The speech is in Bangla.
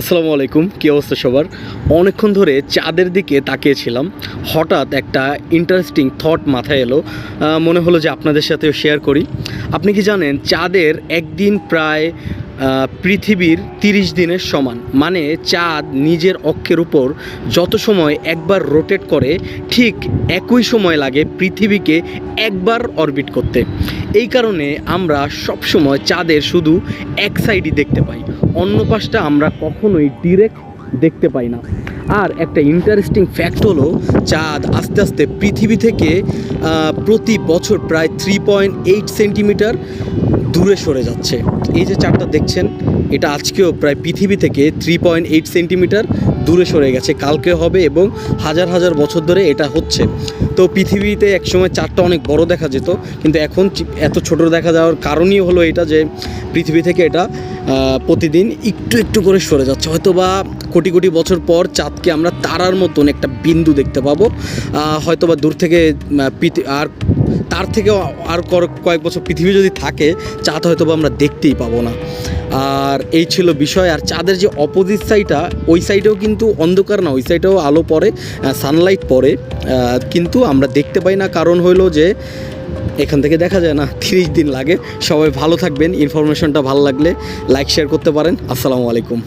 আসসালামু আলাইকুম, কী অবস্থা সবার? অনেকক্ষণ ধরে চাঁদের দিকে তাকিয়েছিলাম। হঠাৎ একটা ইন্টারেস্টিং থট মাথায় এলো, মনে হলো যে আপনাদের সাথেও শেয়ার করি। আপনি কি জানেন চাঁদের একদিন প্রায় পৃথিবীর 30 দিনের সমান। মানে চাঁদ নিজের অক্ষের উপর যত সময় একবার রোটেট করে, ঠিক একই সময় লাগে পৃথিবীকে একবার অরবিট করতে। এই কারণে আমরা সবসময় চাঁদের শুধু এক সাইডই দেখতে পাই, অন্য পাশটা আমরা কখনোই ডিরেক্ট দেখতে পাই না। আর একটা ইন্টারেস্টিং ফ্যাক্ট হলো, চাঁদ আস্তে আস্তে পৃথিবী থেকে প্রতি বছর প্রায় 3.8 সেন্টিমিটার দূরে সরে যাচ্ছে। এই যে চাঁদটা দেখছেন, এটা আজকেও প্রায় পৃথিবী থেকে 3.8 সেন্টিমিটার দূরে সরে গেছে, কালকে হবে এবং হাজার হাজার বছর ধরে এটা হচ্ছে। তো পৃথিবীতে একসময় চাঁদটা অনেক বড় দেখা যেত, কিন্তু এখন এত ছোট দেখা যাওয়ার কারণই হলো এটা যে পৃথিবী থেকে এটা প্রতিদিন একটু একটু করে সরে যাচ্ছে। হয়তো বা কোটি কোটি বছর পর চাঁদকে আমরা তারার মতন একটা বিন্দু দেখতে পাবো। হয়তো বা দূর থেকে আর তার থেকেও আর কয়েক বছর পৃথিবী যদি থাকে, চাঁদ হয়তো বা আমরা দেখতেই পাবো না। আর এই ছিল বিষয়। আর চাঁদের যে অপোজিট সাইডটা, ওই সাইডেও কিন্তু অন্ধকার না, ওই সাইডেও আলো পড়ে, সানলাইট পড়ে, কিন্তু আমরা দেখতে পাই না। কারণ হলো যে এখান থেকে দেখা যায় না, 30 দিন লাগে। সবাই ভালো থাকবেন। ইনফরমেশনটা ভালো লাগলে লাইক শেয়ার করতে পারেন। আসসালামু আলাইকুম।